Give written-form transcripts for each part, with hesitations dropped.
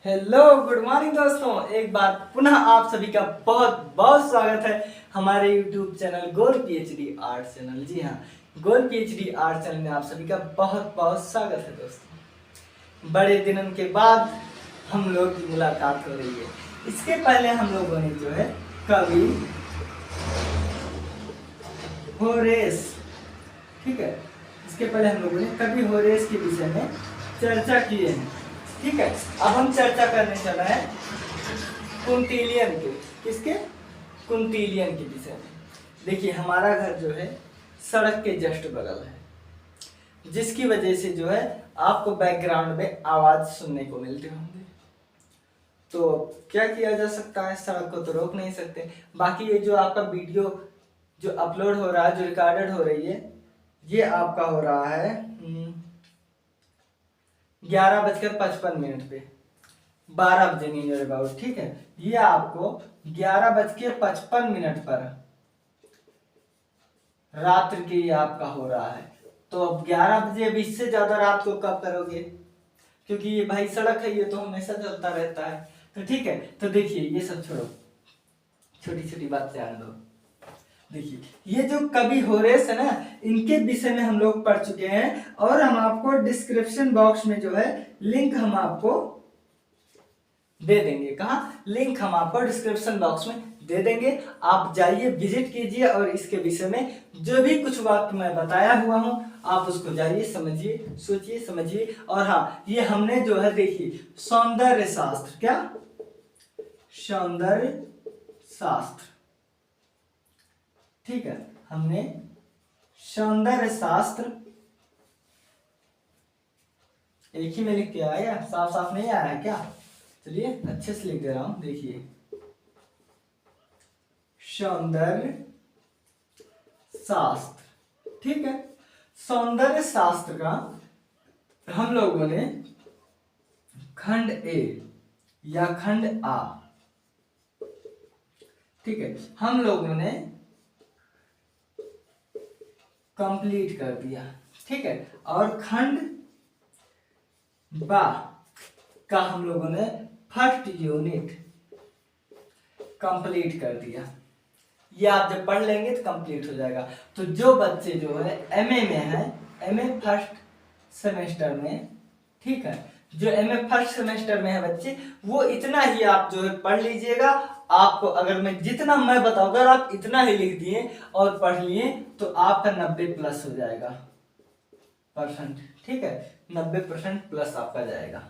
Hello good morning दोस्तों, एक बार पुनः आप सभी का बहुत बहुत स्वागत है हमारे यूट्यूब चैनल गोल पीएचडी आर्ट चैनल। जी हाँ, गोल पीएचडी आर्ट चैनल में आप सभी का बहुत बहुत स्वागत है दोस्तों। बड़े दिनों के बाद हम लोग की मुलाकात हो रही है। इसके पहले हम लोगों ने जो है कवि होरेस, ठीक है, इसके पहले हम लोगों ने कवि होरेस के विषय में चर्चा की है। ठीक है, अब हम चर्चा करने चला है कुंतिलियन के। किसके? कुंतिलियन के विषय में। देखिए, हमारा घर जो है सड़क के जस्ट बगल है, जिसकी वजह से जो है आपको बैकग्राउंड में आवाज सुनने को मिलते होंगे। तो क्या किया जा सकता है, सड़क को तो रोक नहीं सकते। बाकी ये जो आपका वीडियो जो अपलोड हो रहा है, जो रिकॉर्डेड हो रही है, ये आपका हो रहा है 11:55 पे, 12 बजे नियर अबाउट। ठीक है, ये आपको 11:55 पर रात्र के ये आपका हो रहा है। तो अब 11 बजे, अब इससे ज्यादा रात को कब करोगे, क्योंकि ये भाई सड़क है, ये तो हमेशा चलता रहता है। तो ठीक है, तो देखिए ये सब छोड़ो, छोटी छोटी बात ध्यान दो। देखिए, ये जो कवि होरेस है ना, इनके विषय में हम लोग पढ़ चुके हैं, और हम आपको डिस्क्रिप्शन बॉक्स में जो है लिंक हम आपको दे देंगे। कहा? लिंक हम आपको डिस्क्रिप्शन बॉक्स में दे देंगे। आप जाइए, विजिट कीजिए, और इसके विषय में जो भी कुछ वाक्य मैं बताया हुआ हूं, आप उसको जाइए, समझिए, सोचिए, समझिए। और हाँ, ये हमने जो है, देखिए, सौंदर्य शास्त्र, क्या सौंदर्य शास्त्र, ठीक है, हमने सौंदर्य शास्त्र, एक ही में लिख के आया, साफ साफ नहीं आ रहा है क्या? चलिए अच्छे से लिख दे रहा हूं। देखिए, सौंदर्य शास्त्र, ठीक है। सौंदर्य शास्त्र का हम लोगों ने खंड ए या खंड आ, ठीक है, हम लोगों ने कंप्लीट कर दिया। ठीक है, और खंड बा का हम लोगों ने फर्स्ट यूनिट कंप्लीट कर दिया। ये आप जब पढ़ लेंगे तो कंप्लीट हो जाएगा। तो जो बच्चे जो है एमए में है, एमए फर्स्ट सेमेस्टर में, ठीक है, जो एमए फर्स्ट सेमेस्टर में है बच्चे, वो इतना ही आप जो है पढ़ लीजिएगा। आपको अगर मैं जितना मैं बताऊंगा, अगर आप इतना ही लिख दिए और पढ़ लिए, तो आपका 90+ हो जाएगा %। ठीक है, 90% प्लस आपका जाएगा।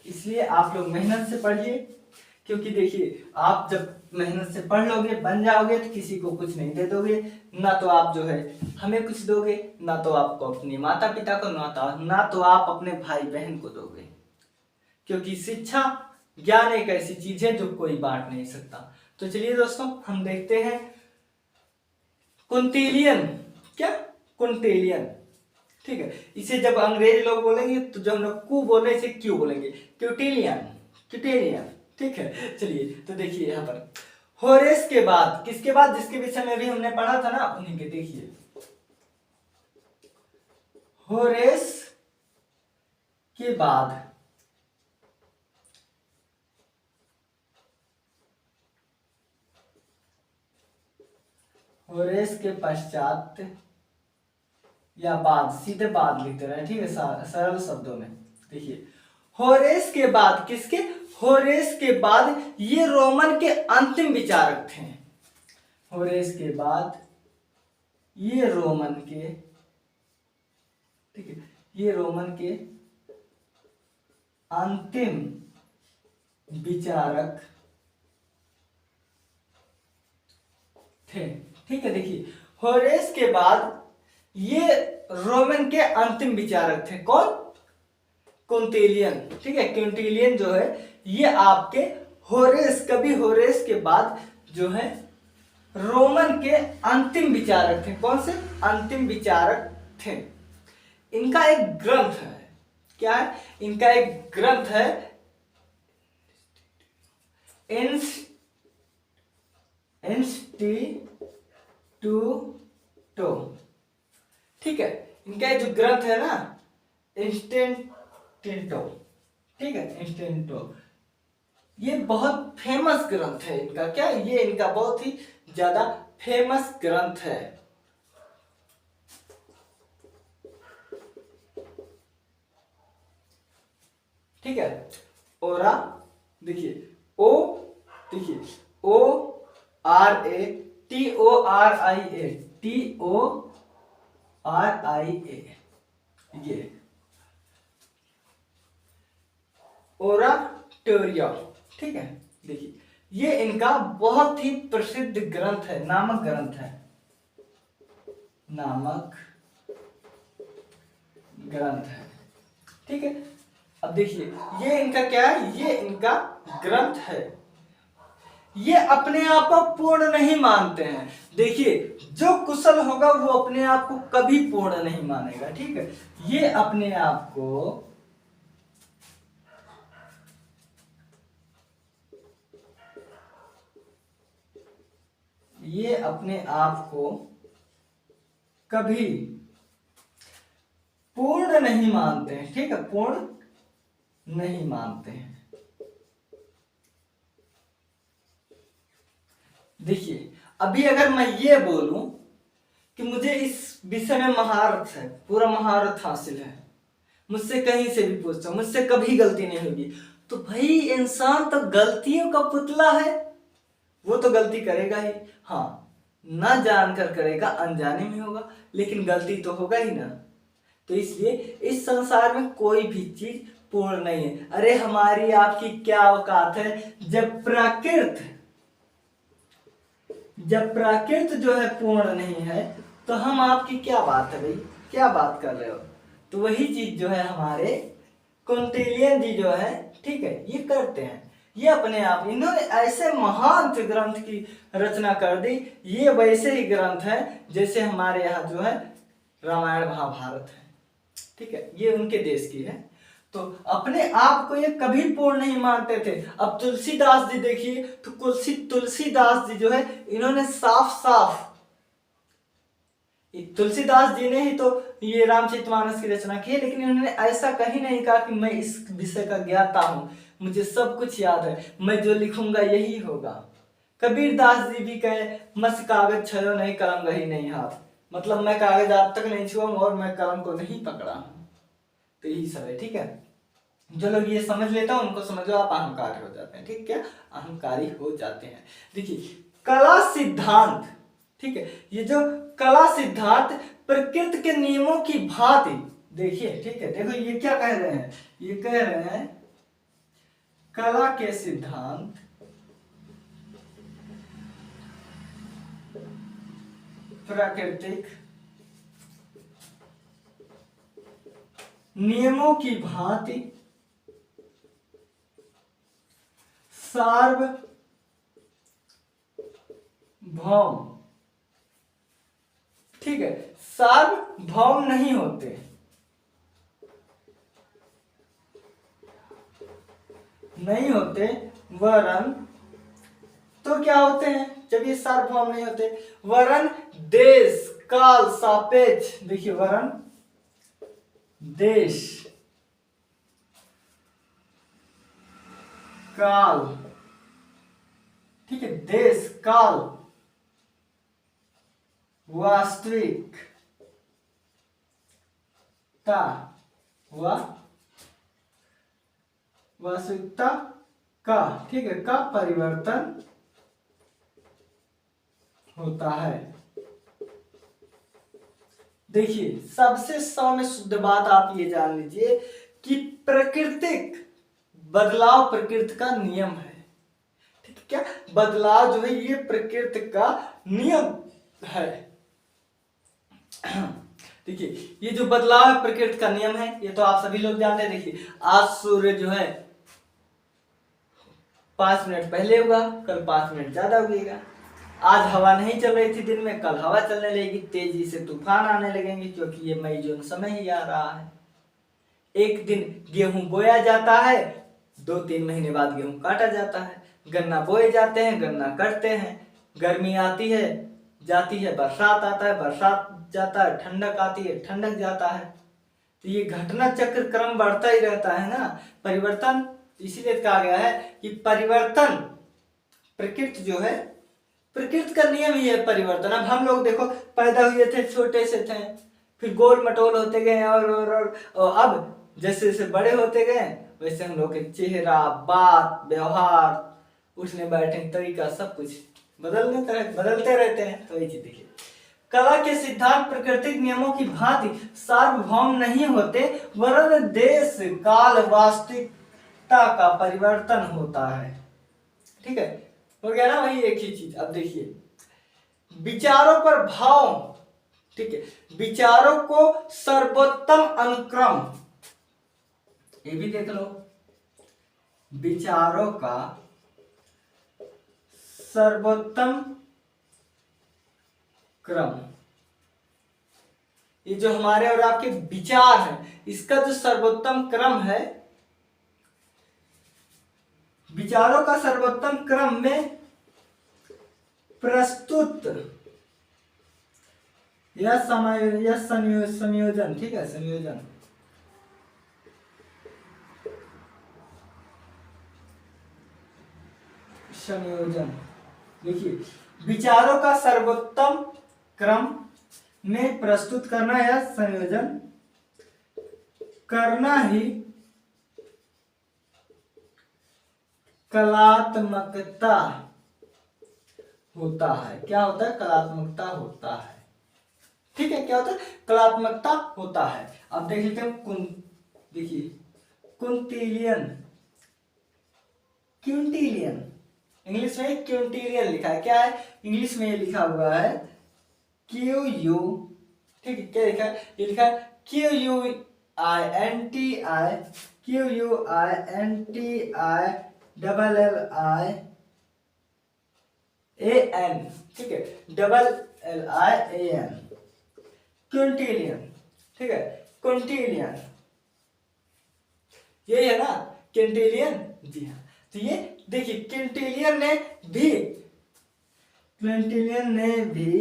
इसलिए आप लोग मेहनत से पढ़िए, क्योंकि देखिए, आप जब मेहनत से पढ़ लोगे, बन जाओगे, तो किसी को कुछ नहीं दे दोगे। ना तो आप जो है हमें कुछ दोगे, ना तो आपको अपने माता पिता को, ना तो आप अपने भाई बहन को दोगे। क्योंकि शिक्षा, ज्ञान एक ऐसी चीज है जो कोई बांट नहीं सकता। तो चलिए दोस्तों, हम देखते हैं कुंतिलियन। क्या? कुंतिलियन, ठीक है। इसे जब अंग्रेज लोग बोलेंगे, तो जब हम लोग कु बोले, इसे क्यों बोलेंगे? क्यूटिलियन, क्यूटेलियन, ठीक है। चलिए, तो देखिए यहाँ पर होरेस के बाद, किसके बाद? जिसके विषय में भी हमने पढ़ा था ना, उन्हीं के। देखिए, होरेस के बाद होरेस के पश्चात या बाद, सीधे बाद लिखते रहे, ठीक है, सरल शब्दों में। देखिए, होरेस के बाद, किसके? होरेस के बाद ये रोमन के अंतिम विचारक थे। होरेस के बाद ये रोमन के, ठीक है, ये रोमन के अंतिम विचारक थे। ठीक है, देखिए, होरेस के बाद ये रोमन के अंतिम विचारक थे। कौन? कुंतिलियन, ठीक है। कुंतिलियन जो है, ये आपके होरेस, कवि होरेस के बाद जो है रोमन के अंतिम विचारक थे। कौन से? अंतिम विचारक थे। इनका एक ग्रंथ है। क्या है? इनका एक ग्रंथ है, इंस्टीट्यूटो, ठीक है। इनका जो ग्रंथ है ना, इंस्टेंटिंटो, ठीक है, इंस्टेंटो। ये बहुत फेमस ग्रंथ है इनका, क्या ये इनका बहुत ही ज्यादा फेमस ग्रंथ है। ठीक है, ओरा, देखिए ओ, देखिए O R A T O R I A, T O R I A, ये ओराटोरिया। ठीक है, देखिए ये इनका बहुत ही प्रसिद्ध ग्रंथ है, नामक ग्रंथ है, नामक ग्रंथ है। ठीक है, अब देखिए ये इनका क्या है, ये इनका ग्रंथ है। ये अपने आप को पूर्ण नहीं मानते हैं। देखिए जो कुशल होगा वो अपने आप को कभी पूर्ण नहीं मानेगा। ठीक है, ये अपने आप को कभी पूर्ण नहीं मानते हैं। ठीक है, पूर्ण नहीं मानते हैं। देखिए अभी अगर मैं ये बोलूं कि मुझे इस विषय में महारत है, पूरा महारत हासिल है, मुझसे कहीं से भी पूछो, मुझसे कभी गलती नहीं होगी, तो भाई इंसान तो गलतियों का पुतला है, वो तो गलती करेगा ही। हाँ, ना जानकर करेगा, अनजाने में होगा, लेकिन गलती तो होगा ही ना। तो इसलिए इस संसार में कोई भी चीज पूर्ण नहीं है। अरे हमारी आपकी क्या औकात है, जब प्राकृत जो है पूर्ण नहीं है तो हम आपकी क्या बात है भाई, क्या बात कर रहे हो। तो वही चीज जो है हमारे कौटिल्यन जी जो है, ठीक है, ये करते हैं। ये अपने आप इन्होंने ऐसे महान ग्रंथ की रचना कर दी। ये वैसे ही ग्रंथ है जैसे हमारे यहाँ जो है रामायण महाभारत है। ठीक है, ये उनके देश की है। तो अपने आप को ये कभी पूर्ण नहीं मानते थे। अब तुलसीदास जी देखिए, तो तुलसीदास जी जो है इन्होंने साफ साफ, तुलसीदास जी ने ही तो ये रामचरितमानस की रचना की है, लेकिन इन्होंने ऐसा कहीं नहीं कहा कि मैं इस विषय का ज्ञाता हूं, मुझे सब कुछ याद है, मैं जो लिखूंगा यही होगा। कबीरदास जी भी कहे, मस कागज छयो नहीं कलम गही नहीं हाथ, मतलब मैं कागज आज तक नहीं छुआ और मैं कलम को नहीं पकड़ा। तो यही सब है। ठीक है, जो लोग ये समझ लेता है उनको समझो आप अहंकारी हो जाते हैं। ठीक है, अहंकारी हो जाते हैं। देखिए कला सिद्धांत, ठीक है, ये जो कला सिद्धांत प्रकृति के नियमों की भांति, देखिए ठीक है, देखो ये क्या कह रहे हैं, ये कह रहे हैं कला के सिद्धांत प्राकृतिक नियमों की भांति सार्वभौम, ठीक है, सार्वभौम नहीं होते, वरन तो क्या होते हैं जब ये सार्वभौम नहीं होते, वरन देश काल सापेक्ष। देखिए वरन देश काल, ठीक है, देश काल वास्तविकता का, ठीक है, का परिवर्तन होता है। देखिए सबसे सौम्य शुद्ध बात आप ये जान लीजिए कि प्राकृतिक बदलाव प्रकृति का नियम है। ठीक है, क्या बदलाव जो है ये प्रकृति का नियम है। देखिए ये जो बदलाव है प्रकृति का नियम है, ये तो आप सभी लोग जानते हैं। देखिए आज सूर्य जो है 5 मिनट पहले होगा, कल 5 मिनट ज्यादा उगेगा। आज हवा नहीं चल रही थी दिन में, कल हवा चलने लगेगी, तेजी से तूफान आने लगेंगे, क्योंकि ये मई जून समय ही आ रहा है। एक दिन गेहूं बोया जाता है, 2-3 महीने बाद गेहूं काटा जाता है। गन्ना बोए जाते हैं, गन्ना कटते हैं, गर्मी आती है जाती है, बरसात आता है, बरसात जाता है, ठंडक आती है, ठंडक जाता है। तो ये घटना चक्र क्रम बढ़ता ही रहता है ना। परिवर्तन इसीलिए कहा गया है कि परिवर्तन प्रकृति जो है, प्रकृति का नियम ही है परिवर्तन। अब हम लोग देखो पैदा हुए थे, छोटे से थे, फिर गोल मटोल होते गए और अब जैसे जैसे बड़े होते गए वैसे हम लोग के चेहरा, बात, व्यवहार, उठने बैठने का तरीका सब कुछ बदलते रहते हैं। तो ये चीज देखिए, कला के सिद्धांत प्राकृतिक नियमों की भांति सार्वभौम नहीं होते, वरन देश काल वास्तविकता का परिवर्तन होता है। ठीक है, हो गया ना, वही एक ही चीज। अब देखिए, विचारों पर भाव, ठीक है, विचारों को सर्वोत्तम अनुक्रम, ये भी देख लो, विचारों का सर्वोत्तम क्रम, ये जो हमारे और आपके विचार हैं, इसका जो सर्वोत्तम क्रम है, विचारों का सर्वोत्तम क्रम में प्रस्तुत या संयोजन, ठीक है, संयोजन देखिए, विचारों का सर्वोत्तम क्रम में प्रस्तुत करना या संयोजन करना ही कलात्मकता होता है। क्या होता है? कलात्मकता होता है। ठीक है, क्या होता है? कलात्मकता होता है। अब देख लेते हैं, देखिए, क्विंटिलियन, क्विंटिलियन, इंग्लिश में क्विंटिलियन लिखा है। क्या है? इंग्लिश में ये लिखा हुआ है QU, ठीक है, क्या लिखा है? ये लिखा है QUINTILLIAN, ठीक है, LLIAN, क्विंटिलियन, ठीक है, क्विंटिलियन, यही है ना क्विंटिलियन? जी हाँ। तो ये देखिए, क्विंटिलियन ने भी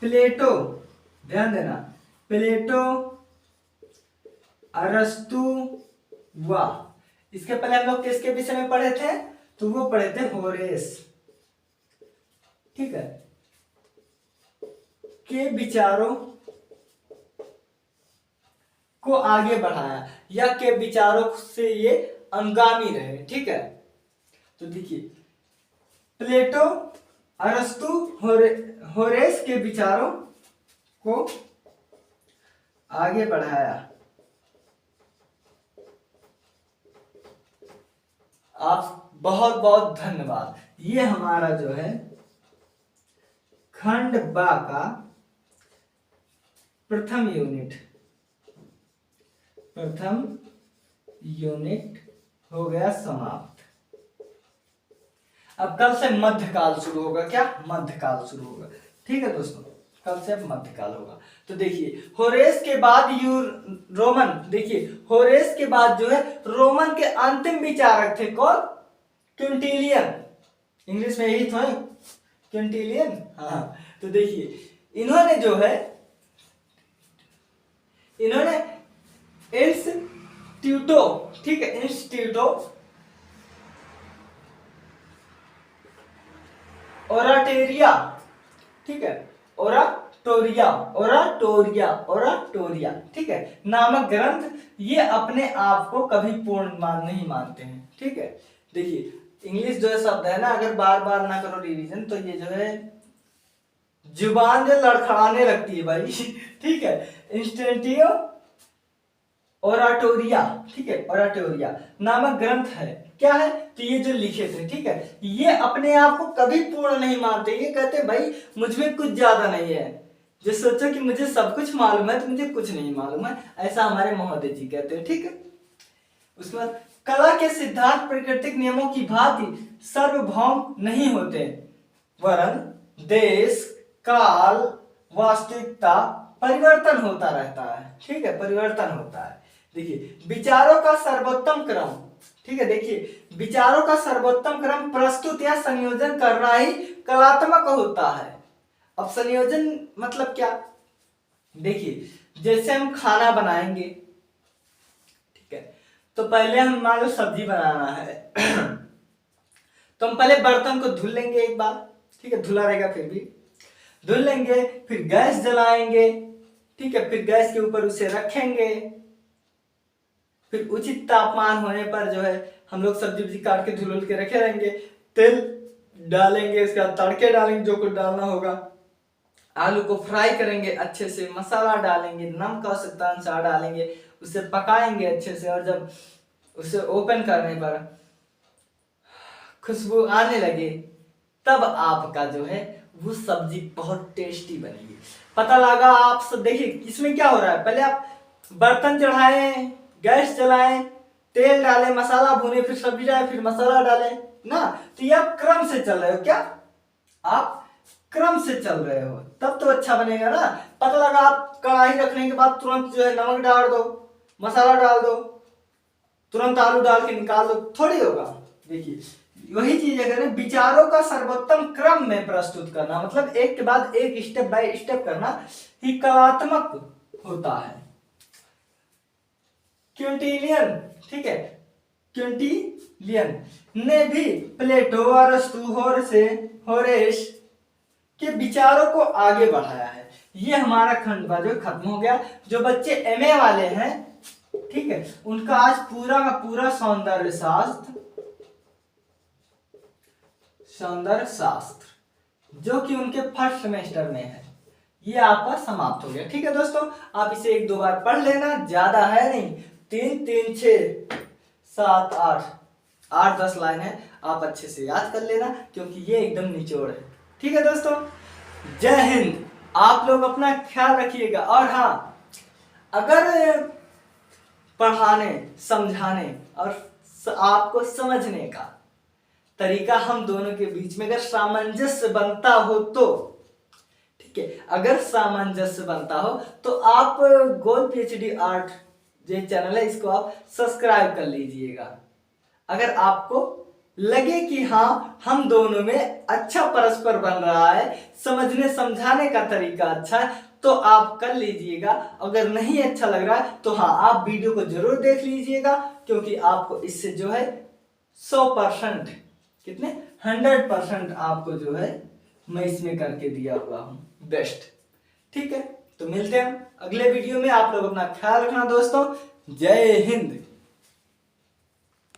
प्लेटो, ध्यान देना, प्लेटो, अरस्तु व, इसके पहले हम लोग किसके विषय में पढ़े थे? तो वो पढ़े थे होरेस, ठीक है, के विचारों को आगे बढ़ाया या के विचारों से ये अनुगामी रहे। ठीक है, तो देखिए, प्लेटो, अरस्तु, होरेस के विचारों को आगे बढ़ाया। आप बहुत बहुत धन्यवाद। ये हमारा जो है खंड बा का प्रथम यूनिट हो गया समाप्त। अब कल से मध्यकाल शुरू होगा। क्या? मध्यकाल शुरू होगा। ठीक है दोस्तों, कल से अब मध्यकाल होगा। तो देखिए, होरेस के बाद रोमन, देखिए होरेस के बाद जो है रोमन के अंतिम विचारक थे कौन? क्विंटिलियन, इंग्लिश में यही तो है क्विंटिलियन। हाँ, तो देखिए, इन्होंने जो है, इन्होंने इंस्टीट्यूटो, ठीक है, इंस्टीट्यूटो ओराटेरिया, ठीक है, ओराटोरिया, ठीक है, नामक ग्रंथ, ये अपने आप को कभी पूर्ण नहीं मानते हैं। ठीक है, देखिए इंग्लिश जो है शब्द है ना, अगर बार बार ना करो रिवीजन तो ये जो है जुबान जो लड़खड़ाने लगती है भाई। ठीक है, इंस्टेंटियो ओराटोरिया, ठीक है, ओराटोरिया नामक ग्रंथ है। क्या है? तो ये जो लिखे थे, ठीक है, ये अपने आप को कभी पूर्ण नहीं मानते। ये कहते भाई मुझ में कुछ ज्यादा नहीं है, जो सोचो कि मुझे सब कुछ मालूम है तो मुझे कुछ नहीं मालूम है, ऐसा हमारे महोदय जी कहते हैं। ठीक है, उसके बाद कला के सिद्धांत प्राकृतिक नियमों की भांति सार्वभौम नहीं होते, वरन देश काल वास्तविकता परिवर्तन होता रहता है। ठीक है, परिवर्तन होता है। देखिए, विचारों का सर्वोत्तम क्रम, ठीक है, देखिए विचारों का सर्वोत्तम क्रम प्रस्तुत या संयोजन करना ही कलात्मक होता है। अब संयोजन मतलब क्या? देखिए, जैसे हम खाना बनाएंगे, ठीक है, तो पहले हम मान लो सब्जी बनाना है तो हम पहले बर्तन को धुल लेंगे एक बार, ठीक है, धुला रहेगा फिर भी धुल लेंगे, फिर गैस जलाएंगे, ठीक है, फिर गैस के ऊपर उसे रखेंगे, फिर उचित तापमान होने पर जो है हम लोग सब्जी वब्जी काट के धुल के रखे रहेंगे, तेल डालेंगे, इसका तड़के डालेंगे जो कुछ डालना होगा, आलू को फ्राई करेंगे अच्छे से, मसाला डालेंगे, नमक आवश्यकता अनुसार डालेंगे, उसे पकाएंगे अच्छे से, और जब उसे ओपन करने पर खुशबू आने लगे तब आपका जो है वो सब्जी बहुत टेस्टी बनेगी। पता लगा आप सब, देखिए इसमें क्या हो रहा है, पहले आप बर्तन चढ़ाएं, गैस चलाएं, तेल डालें, मसाला भूने, फिर सब्जी डालें, फिर मसाला डालें ना, तो ये आप क्रम से चल रहे हो, क्या आप क्रम से चल रहे हो, तब तो अच्छा बनेगा ना। पता लगा आप कढ़ाई रखने के बाद तुरंत जो है नमक डाल दो, मसाला डाल दो, तुरंत आलू डाल के निकाल दो, थोड़ी होगा। देखिए वही चीज अगर विचारों का सर्वोत्तम क्रम में प्रस्तुत करना, मतलब एक के बाद एक स्टेप बाय स्टेप करना ही कलात्मक होता है। क्विंटिलियन, ठीक है, क्विंटिलियन ने भी प्लेटो, अरस्तु, होरेस के विचारों को आगे बढ़ाया है। ये हमारा खंड जो खत्म हो गया। जो बच्चे एमए वाले हैं, ठीक है, उनका आज पूरा का पूरा सौंदर्य शास्त्र जो कि उनके फर्स्ट सेमेस्टर में है, ये आपका समाप्त हो गया। ठीक है दोस्तों, आप इसे एक दो बार पढ़ लेना, ज्यादा है नहीं, 3 3 6 7 8 10 लाइन है, आप अच्छे से याद कर लेना क्योंकि ये एकदम निचोड़ है। ठीक है दोस्तों, जय हिंद। आप लोग अपना ख्याल रखिएगा, और हाँ, अगर पढ़ाने, समझाने और आपको समझने का तरीका हम दोनों के बीच में अगर सामंजस्य बनता हो तो, ठीक है, अगर सामंजस्य बनता हो तो आप गोल पीएचडी आर्ट जो चैनल है इसको आप सब्सक्राइब कर लीजिएगा। अगर आपको लगे कि हाँ हम दोनों में अच्छा परस्पर बन रहा है, समझने समझाने का तरीका अच्छा है, तो आप कर लीजिएगा। अगर नहीं अच्छा लग रहा है तो हाँ आप वीडियो को जरूर देख लीजिएगा, क्योंकि आपको इससे जो है 100% कितने 100% आपको जो है मैं इसमें करके दिया हुआ हूँ बेस्ट। ठीक है, तो मिलते हैं अगले वीडियो में। आप लोग अपना ख्याल रखना दोस्तों। जय हिंद।